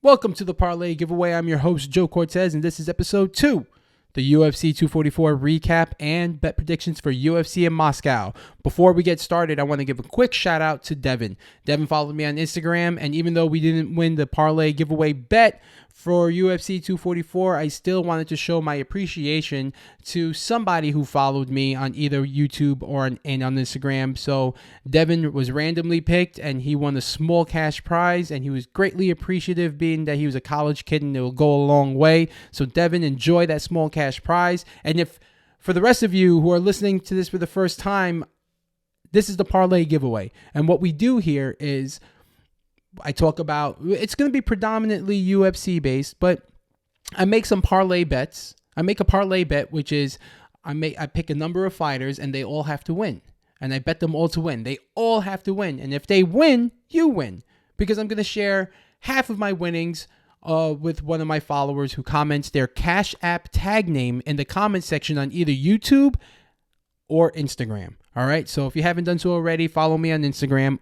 Welcome to the Parlay Giveaway. I'm your host, Joe Cortez, and this is episode 2, the UFC 244 recap and bet predictions for UFC in Moscow. Before we get started, I want to give a quick shout out to Devin. Devin followed me on Instagram, and even though we didn't win the Parlay Giveaway bet for UFC 244, I still wanted to show my appreciation to somebody who followed me on either YouTube or on Instagram. So Devin was randomly picked, and he won a small cash prize, and he was greatly appreciative, being that he was a college kid, and it will go a long way. So Devin, enjoy that small cash prize. And if for the rest of you who are listening to this for the first time, this is the Parlay Giveaway. And what we do here is I talk about, it's going to be predominantly UFC based, but I make some parlay bets. I make a parlay bet, which is I pick a number of fighters and they all have to win. And I bet them all to win. They all have to win. And if they win, you win. Because I'm going to share half of my winnings with one of my followers who comments their Cash App tag name in the comment section on either YouTube or Instagram. All right. So if you haven't done so already, follow me on Instagram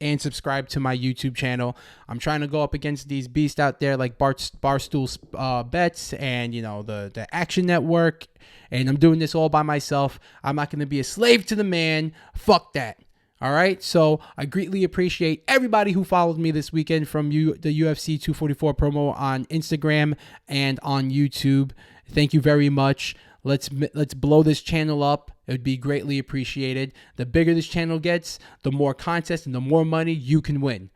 and subscribe to my YouTube channel. I'm trying to go up against these beasts out there like Barstool Bets and, you know, the Action Network. And I'm doing this all by myself. I'm not going to be a slave to the man. Fuck that. All right. So I greatly appreciate everybody who followed me this weekend from the UFC 244 promo on Instagram and on YouTube. Thank you very much. Let's blow this channel up. It would be greatly appreciated. The bigger this channel gets, the more contests and the more money you can win.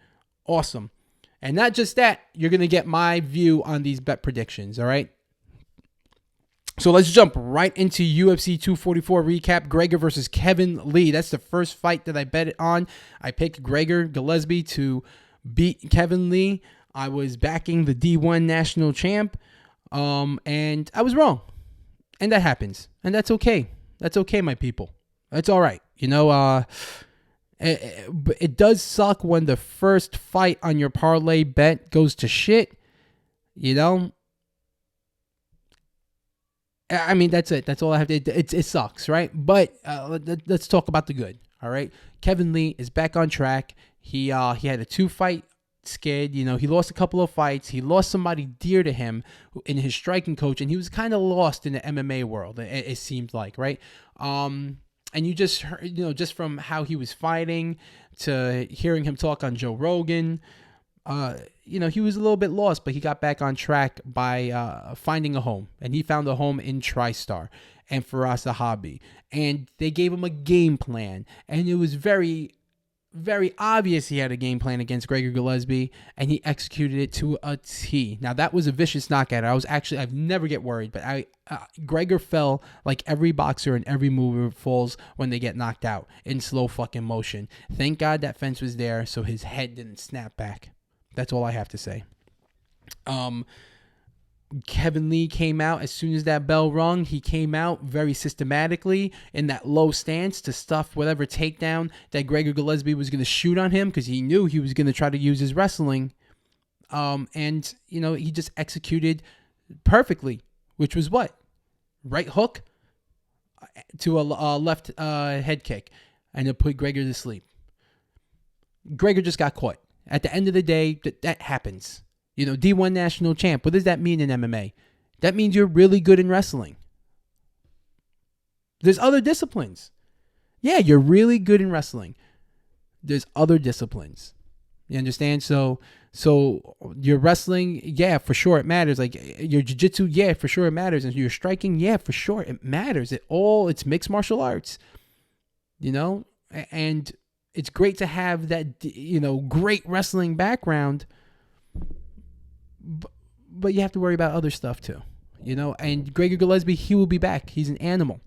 Awesome. And not just that, you're going to get my view on these bet predictions, all right? So let's jump right into UFC 244 recap. Gregor versus Kevin Lee. That's the first fight that I bet it on. I picked Gregor Gillespie to beat Kevin Lee. I was backing the D1 national champ, and I was wrong. And that happens. And that's okay. That's okay, my people. That's all right. You know, it does suck when the first fight on your parlay bet goes to shit. You know? I mean, that's it. That's all I have to... It sucks, right? But let's talk about the good, all right? Kevin Lee is back on track. He had a 2-fight skid. You know, he lost a couple of fights. He lost somebody dear to him in his striking coach, and he was kind of lost in the MMA world, it seemed like, right? And you just heard, you know, just from how he was fighting to hearing him talk on Joe Rogan, you know, he was a little bit lost, but he got back on track by finding a home, and he found a home in TriStar and Firas Zahabi, and they gave him a game plan, and it was very obvious he had a game plan against Gregor Gillespie, and he executed it to a T. Now, that was a vicious knockout. I've never get worried, but Gregor fell like every boxer and every mover falls when they get knocked out in slow fucking motion. Thank God that fence was there so his head didn't snap back. That's all I have to say. Kevin Lee came out as soon as that bell rung. He came out very systematically in that low stance to stuff whatever takedown that Gregor Gillespie was going to shoot on him, because he knew he was going to try to use his wrestling. And, you know, he just executed perfectly, which was what? Right hook to a left head kick, and it put Gregor to sleep. Gregor just got caught. At the end of the day, that happens. You know, D1 national champ. What does that mean in MMA? That means you're really good in wrestling. There's other disciplines. Yeah, you're really good in wrestling. There's other disciplines. You understand? So your wrestling, yeah, for sure it matters. Like your jiu-jitsu, yeah, for sure it matters. And your striking, yeah, for sure it matters. It's mixed martial arts. You know? And it's great to have that, you know, great wrestling background. But you have to worry about other stuff too, you know. And Gregor Gillespie, he will be back. He's an animal,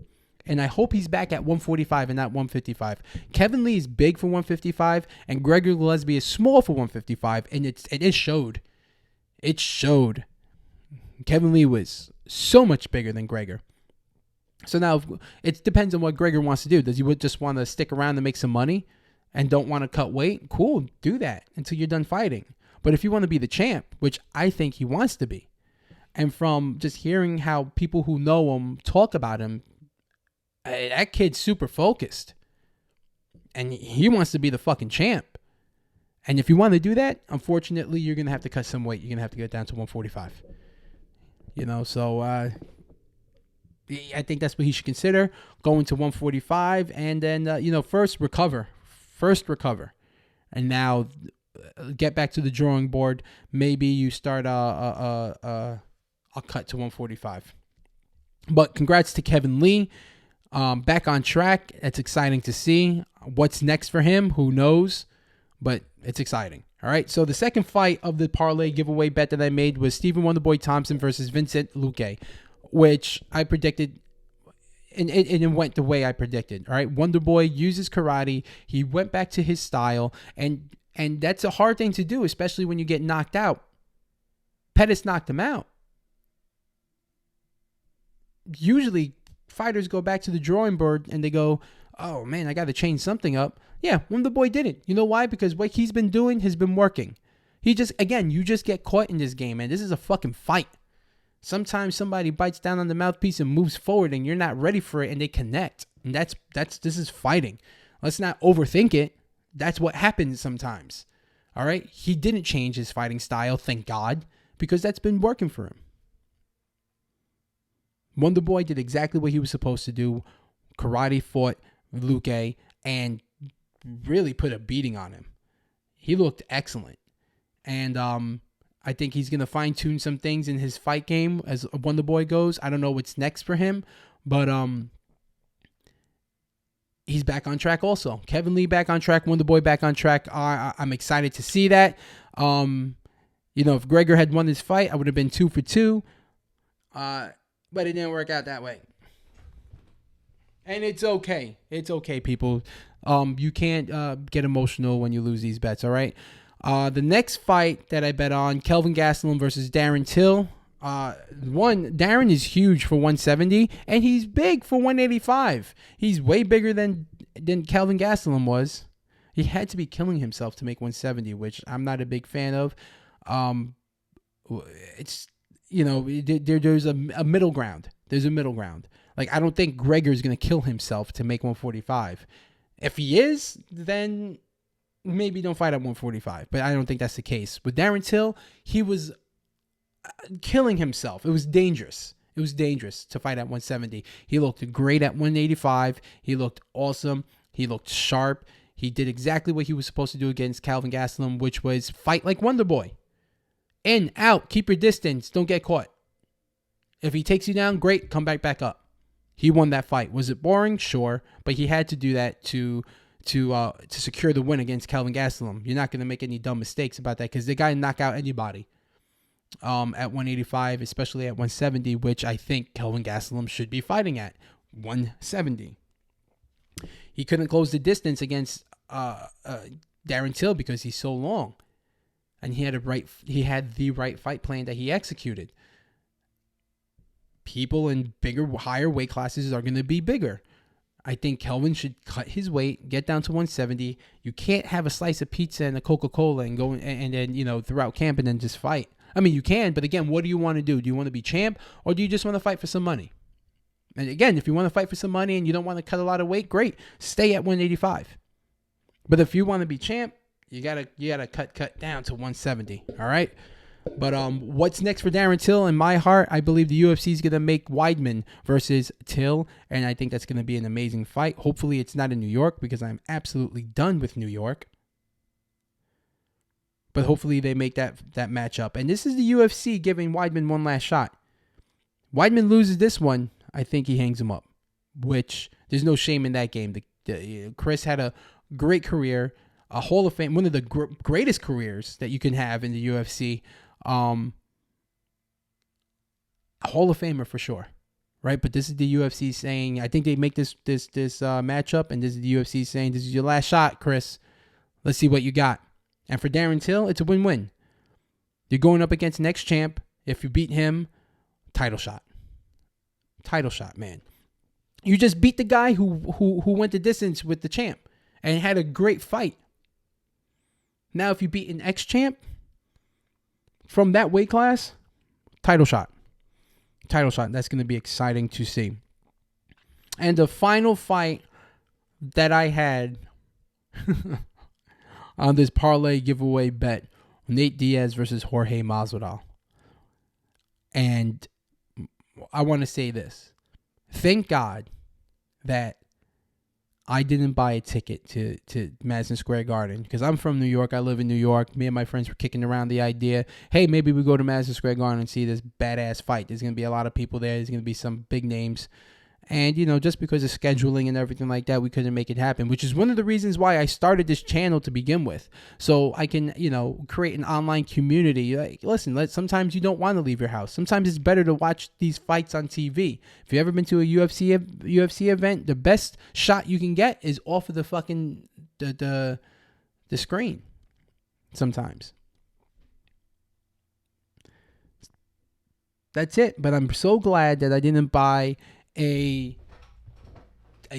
and I hope he's back at 145 and not 155. Kevin Lee is big for 155, and Gregor Gillespie is small for 155, and it showed. It showed. Kevin Lee was so much bigger than Gregor. So now it depends on what Gregor wants to do. Does he just want to stick around to make some money and don't want to cut weight? Cool, do that until you're done fighting. But if you want to be the champ, which I think he wants to be, and from just hearing how people who know him talk about him, that kid's super focused. And he wants to be the fucking champ. And if you want to do that, unfortunately, you're going to have to cut some weight. You're going to have to get down to 145. So I think that's what he should consider, going to 145, and then first recover, and now get back to the drawing board. Maybe you start a cut to 145. But congrats to Kevin Lee, back on track. It's exciting to see. What's next for him? Who knows? But it's exciting. All right, so the second fight of the parlay giveaway bet that I made was Stephen Wonderboy Thompson versus Vincent Luque, which I predicted, and it went the way I predicted. All right, Wonderboy uses karate. He went back to his style, and that's a hard thing to do, especially when you get knocked out. Pettis knocked him out. Usually, fighters go back to the drawing board and they go, oh man, I got to change something up. Yeah, Wonderboy didn't. You know why? Because what he's been doing has been working. You just get caught in this game, man. This is a fucking fight. Sometimes somebody bites down on the mouthpiece and moves forward, and you're not ready for it, and they connect. And this is fighting. Let's not overthink it. That's what happens sometimes. All right? He didn't change his fighting style, thank God, because that's been working for him. Wonderboy did exactly what he was supposed to do. Karate fought Luque and really put a beating on him. He looked excellent. And I think he's going to fine-tune some things in his fight game as Wonderboy goes. I don't know what's next for him, but he's back on track also. Kevin Lee back on track, Wonderboy back on track. I'm excited to see that. If Gregor had won this fight, I would have been 2 for 2. But it didn't work out that way. And it's okay. It's okay, people. You can't get emotional when you lose these bets, all right? The next fight that I bet on, Kelvin Gastelum versus Darren Till. Darren is huge for 170, and he's big for 185. He's way bigger than Kelvin Gastelum was. He had to be killing himself to make 170, which I'm not a big fan of. It's... there's a middle ground. There's a middle ground. Like, I don't think Gregor's going to kill himself to make 145. If he is, then maybe don't fight at 145. But I don't think that's the case. With Darren Till, he was killing himself. It was dangerous. It was dangerous to fight at 170. He looked great at 185. He looked awesome. He looked sharp. He did exactly what he was supposed to do against Kelvin Gastelum, which was fight like Wonderboy. In, out, keep your distance, don't get caught. If he takes you down, great, come back up. He won that fight. Was it boring? Sure, but he had to do that to secure the win against Kelvin Gastelum. You're not going to make any dumb mistakes about that because the guy knocked out anybody at 185, especially at 170, which I think Kelvin Gastelum should be fighting at 170. He couldn't close the distance against Darren Till because he's so long. And he had the right fight plan that he executed. People in bigger, higher weight classes are going to be bigger. I think Kelvin should cut his weight, get down to 170. You can't have a slice of pizza and a Coca-Cola and go and then throughout camp and then just fight. I mean, you can, but again, what do you want to do? Do you want to be champ or do you just want to fight for some money? And again, if you want to fight for some money and you don't want to cut a lot of weight, great. Stay at 185. But if you want to be champ, you gotta cut down to 170. All right. But what's next for Darren Till? In my heart, I believe the UFC is gonna make Weidman versus Till, and I think that's gonna be an amazing fight. Hopefully, it's not in New York because I'm absolutely done with New York. But hopefully, they make that matchup. And this is the UFC giving Weidman one last shot. Weidman loses this one, I think he hangs him up. Which there's no shame in that game. Chris had a great career. A Hall of Fame, one of the greatest careers that you can have in the UFC. A Hall of Famer for sure, right? But this is the UFC saying, I think they make this matchup, and this is the UFC saying, this is your last shot, Chris. Let's see what you got. And for Darren Till, it's a win-win. You're going up against next champ. If you beat him, title shot. Title shot, man. You just beat the guy who went the distance with the champ and had a great fight. Now, if you beat an ex-champ from that weight class, title shot. Title shot. That's going to be exciting to see. And the final fight that I had, on this parlay giveaway bet, Nate Diaz versus Jorge Masvidal. And I want to say this. Thank God that I didn't buy a ticket to Madison Square Garden, because I'm from New York. I live in New York. Me and my friends were kicking around the idea, hey, maybe we go to Madison Square Garden and see this badass fight. There's going to be a lot of people there. There's going to be some big names. And, just because of scheduling and everything like that, we couldn't make it happen, which is one of the reasons why I started this channel to begin with. So I can, create an online community. Like, listen, sometimes you don't want to leave your house. Sometimes it's better to watch these fights on TV. If you've ever been to a UFC event, the best shot you can get is off of the fucking, the screen sometimes. That's it. But I'm so glad that I didn't buy a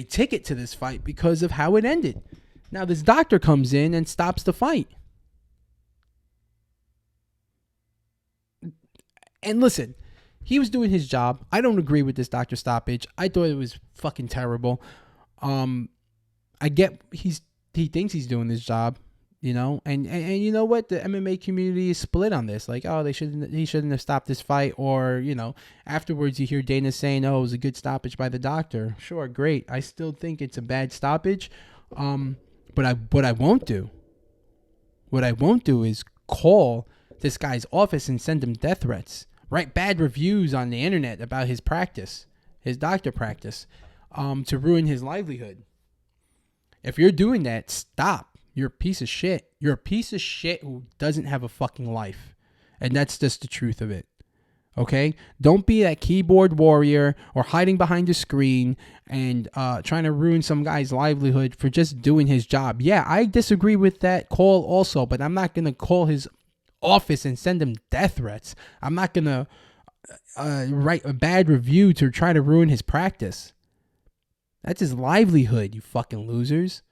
ticket to this fight because of how it ended. Now this doctor comes in and stops the fight. And listen, he was doing his job. I don't agree with this doctor stoppage. I thought it was fucking terrible. I get he thinks he's doing his job, and you know what? The MMA community is split on this. Like, oh, he shouldn't have stopped this fight, or afterwards you hear Dana saying, oh, it was a good stoppage by the doctor. Sure, great. I still think it's a bad stoppage. But what I won't do is call this guy's office and send him death threats, write bad reviews on the internet about his practice, his doctor practice, to ruin his livelihood. If you're doing that, stop. You're a piece of shit. You're a piece of shit who doesn't have a fucking life. And that's just the truth of it. Okay? Don't be that keyboard warrior or hiding behind a screen and trying to ruin some guy's livelihood for just doing his job. Yeah, I disagree with that call also, but I'm not going to call his office and send him death threats. I'm not going to write a bad review to try to ruin his practice. That's his livelihood, you fucking losers.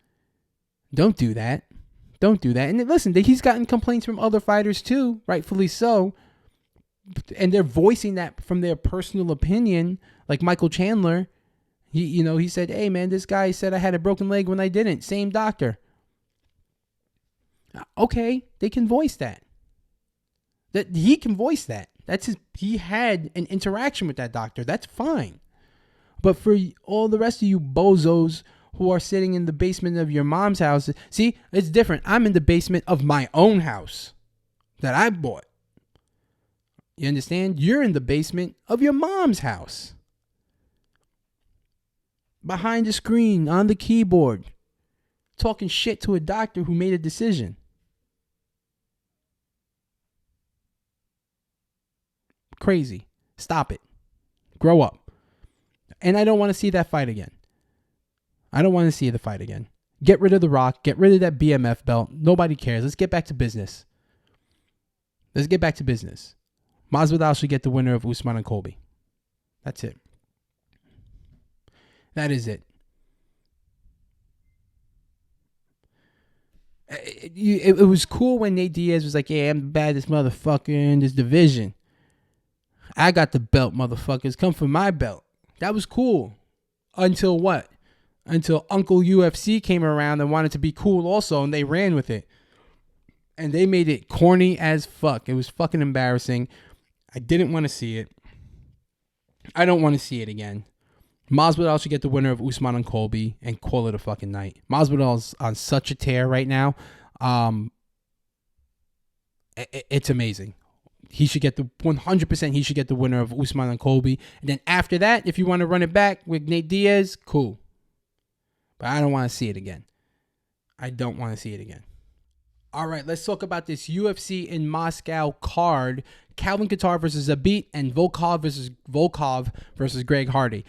Don't do that. Don't do that. And listen, he's gotten complaints from other fighters too, rightfully so. And they're voicing that from their personal opinion. Like Michael Chandler, he said, hey man, this guy said I had a broken leg when I didn't. Same doctor. Okay, they can voice that. That he can voice that. He had an interaction with that doctor. That's fine. But for all the rest of you bozos who are sitting in the basement of your mom's house, see, it's different. I'm in the basement of my own house that I bought. You understand? You're in the basement of your mom's house. Behind the screen, on the keyboard, talking shit to a doctor who made a decision. Crazy. Stop it. Grow up. And I don't want to see that fight again. I don't want to see the fight again. Get rid of The Rock. Get rid of that BMF belt. Nobody cares. Let's get back to business. Masvidal should get the winner of Usman and Colby. That's it. That is it. It was cool when Nate Diaz was like, yeah, I'm the baddest motherfucker in this division. I got the belt, motherfuckers. Come for my belt. That was cool. Until what? Until Uncle UFC came around and wanted to be cool also, and they ran with it. And they made it corny as fuck. It was fucking embarrassing. I didn't want to see it. I don't want to see it again. Masvidal should get the winner of Usman and Colby and call it a fucking night. Masvidal's on such a tear right now. It's amazing. He should get the 100%. He should get the winner of Usman and Colby. And then after that, if you want to run it back with Nate Diaz, cool. But I don't want to see it again. All right, let's talk about this UFC in Moscow card. Calvin Kattar versus Zabit and Volkov versus Greg Hardy.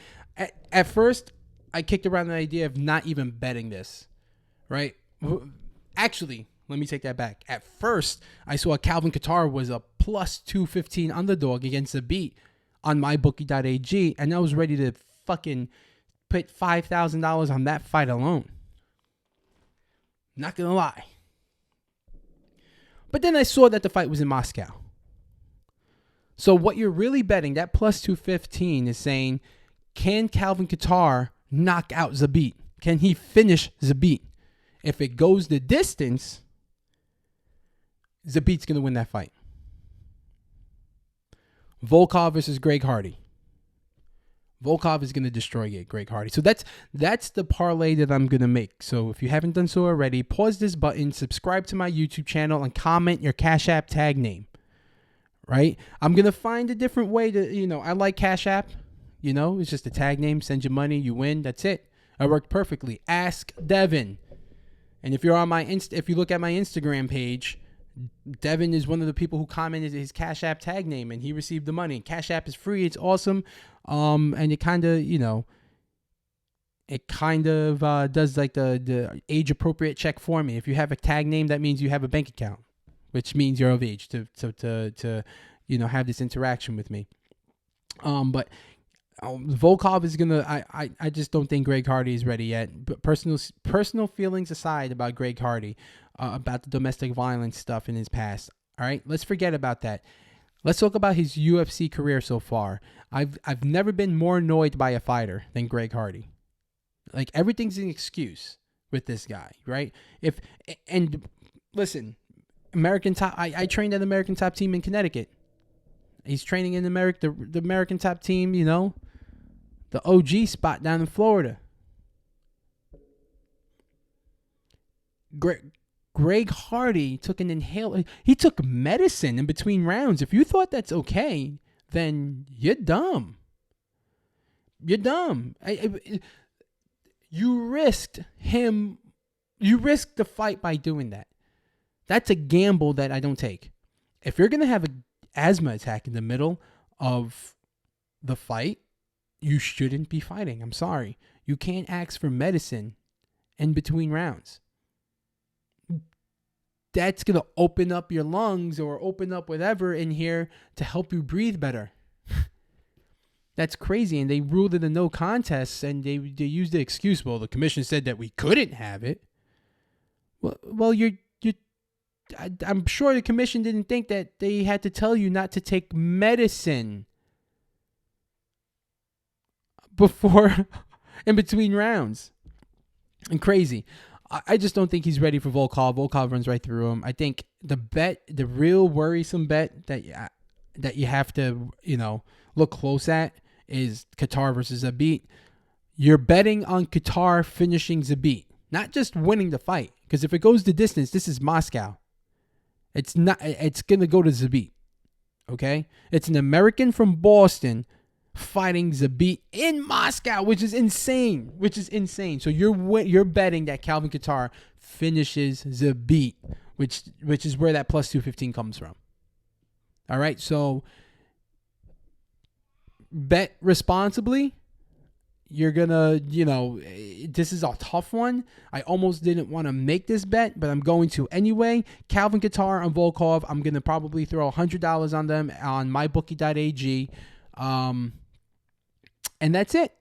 At first, I kicked around the idea of not even betting this, right? Actually, let me take that back. At first, I saw Calvin Kattar was a plus 215 underdog against Zabit on mybookie.ag, and I was ready to fucking put $5,000 on that fight alone. Not gonna lie. But then I saw that the fight was in Moscow. So what you're really betting, that plus 215, is saying, can Calvin Kattar knock out Zabit? Can he finish Zabit? If it goes the distance, Zabit's going to win that fight. Volkov versus Greg Hardy. Volkov is going to destroy Greg Hardy. So that's the parlay that I'm going to make. So if you haven't done so already, pause this button, subscribe to my YouTube channel, and comment your Cash App tag name. Right? I'm going to find a different way to, I like Cash App. It's just a tag name. Send your money. You win. That's it. It worked perfectly. Ask Devin. And if you're on if you look at my Instagram page, Devin is one of the people who commented his Cash App tag name, and he received the money. Cash App is free. It's awesome. And it kind of, does like the age appropriate check for me. If you have a tag name, that means you have a bank account, which means you're of age to have this interaction with me. But Volkov is gonna. I just don't think Greg Hardy is ready yet. But personal feelings aside about Greg Hardy, about the domestic violence stuff in his past. All right, let's forget about that. Let's talk about his UFC career so far. I've never been more annoyed by a fighter than Greg Hardy. Like, everything's an excuse with this guy, right? Listen, American Top. I trained at American Top Team in Connecticut. He's training in the American Top Team, the OG spot down in Florida. Greg Hardy took an inhaler. He took medicine in between rounds. If you thought that's okay, then you're dumb. You're dumb. You risked the fight by doing that. That's a gamble that I don't take. If you're going to have an asthma attack in the middle of the fight, you shouldn't be fighting. I'm sorry. You can't ask for medicine in between rounds. That's going to open up your lungs or open up whatever in here to help you breathe better. That's crazy. And they ruled it a no contest, and they used the excuse, well, the commission said that we couldn't have it. Well, I'm sure the commission didn't think that they had to tell you not to take medicine before, in between rounds. And crazy. I just don't think he's ready for Volkov. Volkov runs right through him. I think the real worrisome bet that you have to, look close at is Kattar versus Zabit. You're betting on Kattar finishing Zabit, not just winning the fight. Because if it goes the distance, this is Moscow. It's going to go to Zabit. Okay? It's an American from Boston fighting Zabit in Moscow, which is insane. So you're betting that Calvin Kattar finishes Zabit, which is where that plus 215 comes from. All right? So bet responsibly. You're going to, this is a tough one. I almost didn't want to make this bet, but I'm going to anyway. Calvin Kattar on Volkov, I'm going to probably throw $100 on them on mybookie.ag. And that's it.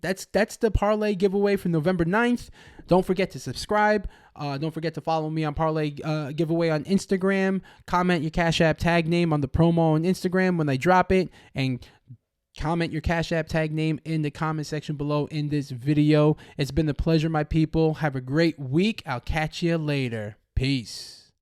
That's the parlay giveaway for November 9th. Don't forget to subscribe. Don't forget to follow me on parlay giveaway on Instagram. Comment your Cash App tag name on the promo on Instagram when I drop it. And comment your Cash App tag name in the comment section below in this video. It's been a pleasure, my people. Have a great week. I'll catch you later. Peace.